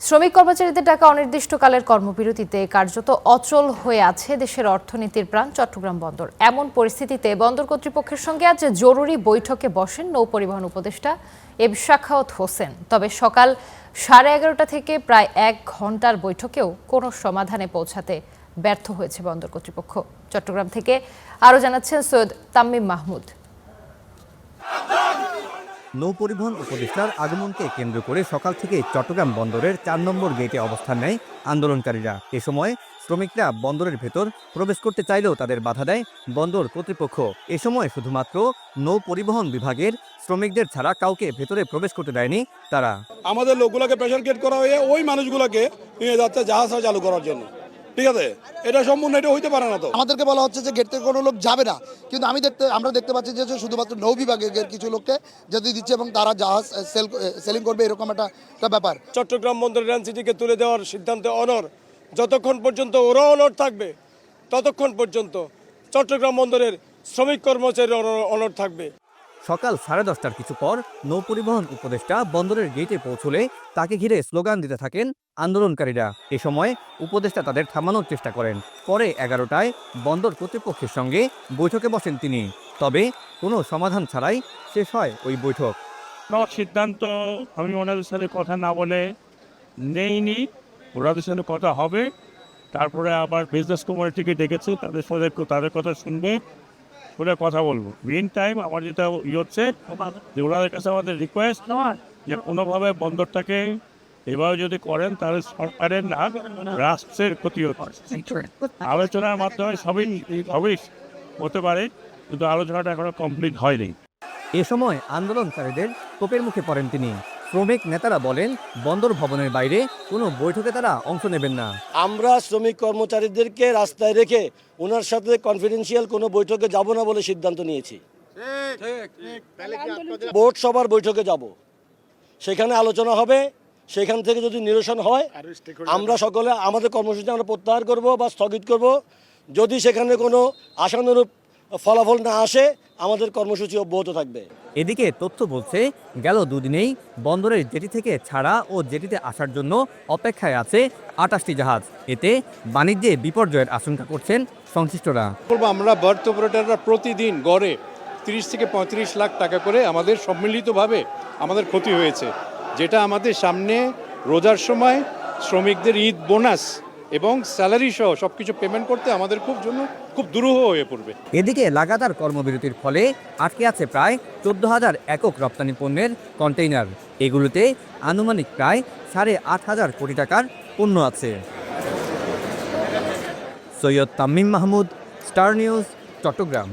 শ্রমিক কর্মচারীদের ডাকা অনির্দিষ্টকালের কর্মবিরতিতে কার্যত অচল হয়ে আছে দেশের অর্থনীতির প্রাণ চট্টগ্রাম বন্দর। এমন পরিস্থিতিতে বন্দর কর্তৃপক্ষের সঙ্গে আজ জরুরি বৈঠকে বসেন নৌ পরিবহন উপদেষ্টা এম শাখাওয়াত হোসেন। তবে সকাল 11:30 থেকে প্রায় 1 ঘন্টার বৈঠকেও কোনো সমাধানে পৌঁছাতে ব্যর্থ হয়েছে বন্দর কর্তৃপক্ষ। চট্টগ্রাম থেকে আরও জানাচ্ছেন সৈয়দ তাম্মিম মাহমুদ। নৌ পরিবহন উপদেষ্টার আগমনকে কেন্দ্র করে সকাল থেকে চট্টগ্রাম বন্দরের 4 নম্বর গেটে অবস্থান নেয় আন্দোলনকারীরা। এ সময় শ্রমিকরা বন্দরের ভেতর প্রবেশ করতে চাইলেও তাদের বাধা দেয় বন্দর কর্তৃপক্ষ। এ সময় শুধুমাত্র নৌ পরিবহন বিভাগের শ্রমিকদের ছাড়া কাউকে ভেতরে প্রবেশ করতে দেয়নি তারা। আমাদের লোকগুলোকে প্রেশার ক্রিয়েট করা হয়ে ওই মানুষগুলোকে নিয়ে যাচ্ছে জাহাজ চালু করার জন্য। ঠিক আছে, এটা সম্পূর্ণ এটা হইতে পারে না। তো আমাদেরকে বলা হচ্ছে যে গেট থেকে কোনো লোক যাবে না, কিন্তু আমরা দেখতে পাচ্ছি যে শুধুমাত্র নৌ বিভাগের কিছু লোককে যেতে দিচ্ছে এবং তারা জাহাজ সেলিং করবে, এরকম একটা ব্যাপার। চট্টগ্রাম বন্দরের এনসিটিকে তুলে দেওয়ার সিদ্ধান্তে অনর, যতক্ষণ পর্যন্ত ওরা অনর থাকবে ততক্ষণ পর্যন্ত চট্টগ্রাম বন্দরের শ্রমিক কর্মচারীর অনর থাকবে। সকাল 10:30টার কিছু পর নৌ পরিবহন উপদেষ্টা বন্দরের গেটে পৌঁছলে তাকে ঘিরে স্লোগান দিতে থাকেন আন্দোলনকারীরা। এ সময় উপদেষ্টা তাদের থামানোর চেষ্টা করেন। পরে 11টায় বন্দর কর্তৃপক্ষের সঙ্গে বৈঠকে বসেন তিনি। তবে কোনো সমাধান ছাড়াই শেষ হয় ওই বৈঠক। সিদ্ধান্ত আমি ওনাদের সাথে কথা না বলে নেইনি, ওনাদের সাথে কথা হবে। তারপরে আবার বিজনেস কমিউনিটিকে ডেকেছে, তাদের কথা শুনবে, বলে কথা বলবো। মেন টাইম আমার যেটা হচ্ছে যে ওনাদের কাছে আমাদের রিকোয়েস্ট যে কোনোভাবে বন্দরটাকে এভাবে যদি করেন তাহলে সরকারের না রাষ্ট্রের ক্ষতি হচ্ছে। আলোচনার মাধ্যমে সবই হতে পারে, কিন্তু আলোচনাটা এখনো কমপ্লিট হয়নি। এ সময় আন্দোলনকারীদের তোপের মুখে পড়েন তিনি। শ্রমিক নেতারা বলেন বন্দর ভবনের বাইরে কোনো বৈঠকে তারা অংশ নেবেন না। আমরা শ্রমিক কর্মচারীদেরকে রাস্তায় রেখে ওনার সাথে কনফিডেন্সিয়াল কোনো বৈঠকে যাব না বলে সিদ্ধান্ত নিয়েছি। বোর্ড সভার বৈঠকে যাব, সেখানে আলোচনা হবে। সেখান থেকে যদি নিরসন হয় আমরা সকলে আমাদের কর্মসূচি আমরা প্রত্যাহার করব বা স্থগিত করব। যদি সেখানে কোনো আশানুরূপ ফলাফল না আসে আমাদের কর্মসূচি অব্যাহত থাকবে। এদিকে তথ্য বলছে গেল দুদিনেই বন্দরের জেটি থেকে ছাড়া ও জেটিতে আসার জন্য অপেক্ষায় আছে 28টি জাহাজ। এতে বাণিজ্যে বিপর্যয়ের আশঙ্কা করছেন সংশ্লিষ্টরা। আমরা বার্থ অপারেটররা প্রতিদিন গড়ে 30 থেকে 35 লাখ টাকা করে আমাদের সম্মিলিতভাবে আমাদের ক্ষতি হয়েছে, যেটা আমাদের সামনে রোজার সময় শ্রমিকদের ঈদ বোনাস এবং স্যালারি সহ সবকিছু পেমেন্ট করতে আমাদের খুব দুরূহ হয়ে পড়বে। এদিকে লাগাতার কর্মবিরতির ফলে আটকে আছে প্রায় 14,000 একক রপ্তানি পণ্যের কন্টেইনার। এগুলোতে আনুমানিক প্রায় 8,500 কোটি টাকার পণ্য আছে। Syed Tammim Mahmud, Star News, Chittagong.